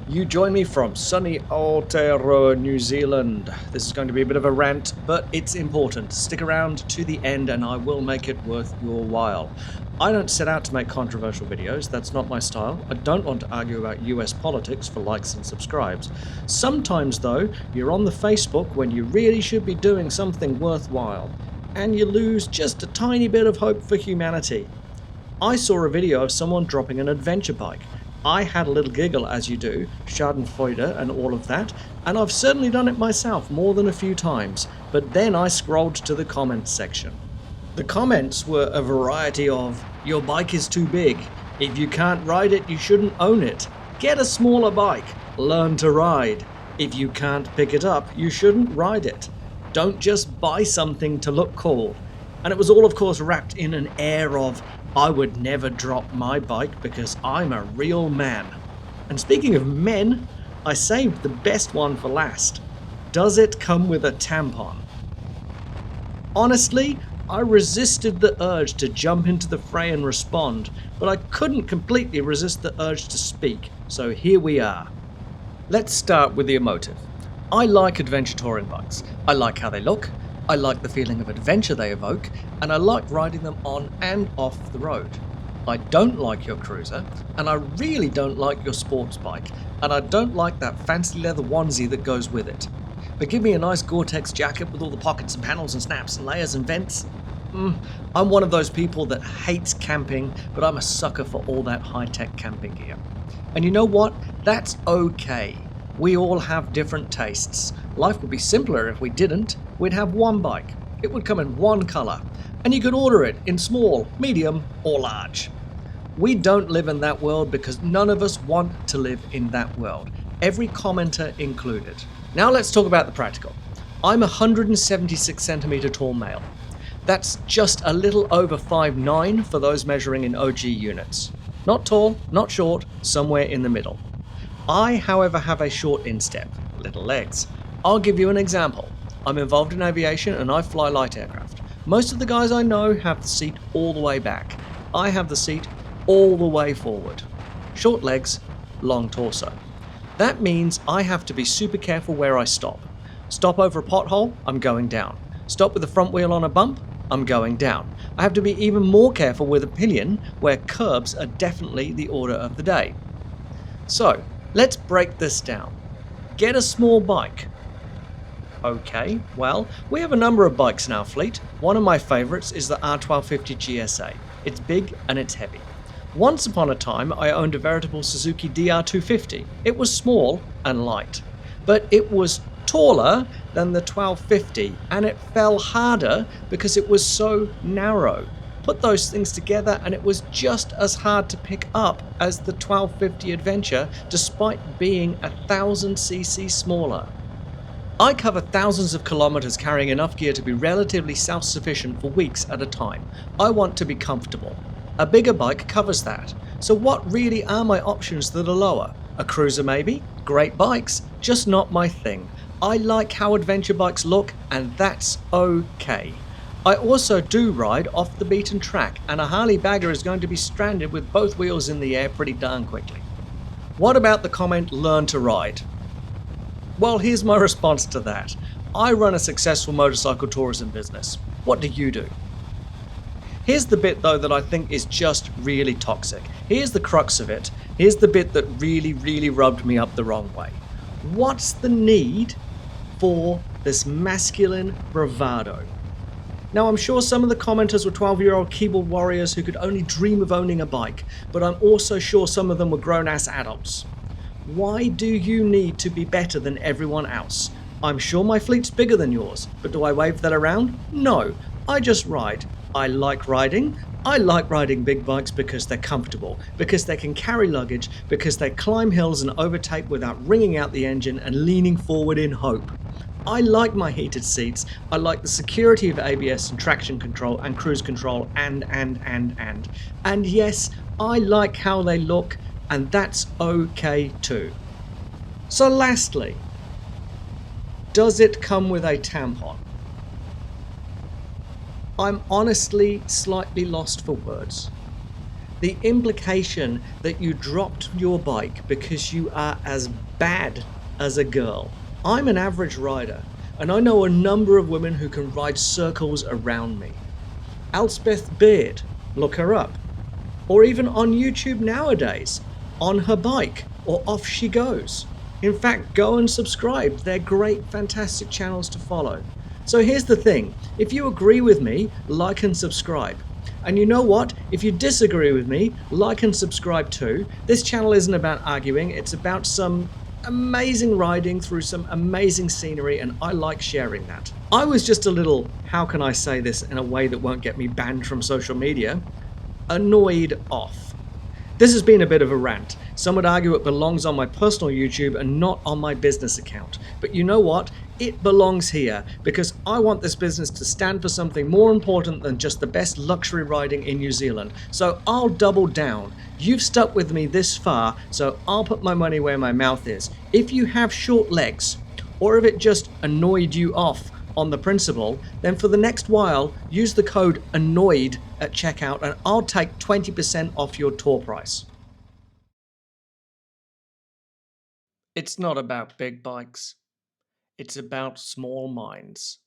You join me from sunny Aotearoa, New Zealand. This is going to be a bit of a rant, but it's important. Stick around to the end and I will make it worth your while. I don't set out to make controversial videos, that's not my style. I don't want to argue about US politics for likes and subscribes. Sometimes though, you're on the Facebook when you really should be doing something worthwhile, and you lose just a tiny bit of hope for humanity. I saw a video of someone dropping an adventure bike. I had a little giggle, as you do, schadenfreude and all of that, and I've certainly done it myself more than a few times, but then I scrolled to the comments section. The comments were a variety of, your bike is too big, if you can't ride it you shouldn't own it, get a smaller bike, learn to ride, if you can't pick it up you shouldn't ride it, don't just buy something to look cool. And it was all of course wrapped in an air of, I would never drop my bike because I'm a real man. And speaking of men, I saved the best one for last. Does it come with a tampon? Honestly, I resisted the urge to jump into the fray and respond, but I couldn't completely resist the urge to speak, so here we are. Let's start with the emotive. I like adventure touring bikes. I like how they look, I like the feeling of adventure they evoke, and I like riding them on and off the road. I don't like your cruiser, and I really don't like your sports bike, and I don't like that fancy leather onesie that goes with it. But give me a nice Gore-Tex jacket with all the pockets and panels and snaps and layers and vents. I'm one of those people that hates camping, but I'm a sucker for all that high-tech camping gear. And you know what? That's okay. We all have different tastes. Life would be simpler if we didn't. We'd have one bike. It would come in one colour. And you could order it in small, medium, or large. We don't live in that world because none of us want to live in that world. Every commenter included. Now let's talk about the practical. I'm a 176 centimetre tall male. That's just a little over 5'9" for those measuring in OG units. Not tall, not short, somewhere in the middle. I, however, have a short instep, little legs. I'll give you an example. I'm involved in aviation and I fly light aircraft. Most of the guys I know have the seat all the way back. I have the seat all the way forward. Short legs, long torso. That means I have to be super careful where I stop. Stop over a pothole, I'm going down. Stop with the front wheel on a bump, I'm going down. I have to be even more careful with a pillion, where curbs are definitely the order of the day. So, let's break this down. Get a small bike. Okay, well, we have a number of bikes in our fleet. One of my favourites is the R1250 GSA. It's big and it's heavy. Once upon a time, I owned a veritable Suzuki DR250. It was small and light, but it was taller than the 1250 and it fell harder because it was so narrow. Put those things together and it was just as hard to pick up as the 1250 Adventure despite being 1000cc smaller. I cover thousands of kilometers carrying enough gear to be relatively self-sufficient for weeks at a time. I want to be comfortable. A bigger bike covers that. So what really are my options that are lower? A cruiser maybe? Great bikes, just not my thing. I like how adventure bikes look and that's okay. I also do ride off the beaten track and a Harley bagger is going to be stranded with both wheels in the air pretty darn quickly. What about the comment, learn to ride? Well, here's my response to that. I run a successful motorcycle tourism business. What do you do? Here's the bit though that I think is just really toxic. Here's the crux of it. Here's the bit that really rubbed me up the wrong way. What's the need for this masculine bravado? Now, I'm sure some of the commenters were 12-year-old keyboard warriors who could only dream of owning a bike, but I'm also sure some of them were grown-ass adults. Why do you need to be better than everyone else? I'm sure my fleet's bigger than yours, but do I wave that around? No, I just ride. I like riding. I like riding big bikes because they're comfortable, because they can carry luggage, because they climb hills and overtake without wringing out the engine and leaning forward in hope. I like my heated seats. I like the security of ABS and traction control and cruise control and yes, I like how they look and that's okay too. So lastly, does it come with a tampon? I'm honestly slightly lost for words. The implication that you dropped your bike because you are as bad as a girl. I'm an average rider, and I know a number of women who can ride circles around me. Elspeth Beard, look her up. Or even on YouTube nowadays, on her bike, or off she goes. In fact, go and subscribe. They're great, fantastic channels to follow. So here's the thing. If you agree with me, like and subscribe. And you know what? If you disagree with me, like and subscribe too. This channel isn't about arguing, it's about some amazing riding through some amazing scenery, and I like sharing that. I was just a little, how can I say this in a way that won't get me banned from social media? Annoyed off. This has been a bit of a rant. Some would argue it belongs on my personal YouTube and not on my business account. But you know what? It belongs here because I want this business to stand for something more important than just the best luxury riding in New Zealand. So I'll double down. You've stuck with me this far, so I'll put my money where my mouth is. If you have short legs, or if it just annoyed you off on the principle, then for the next while, use the code ANNOYED at checkout and I'll take 20% off your tour price. It's not about big bikes. It's about small minds.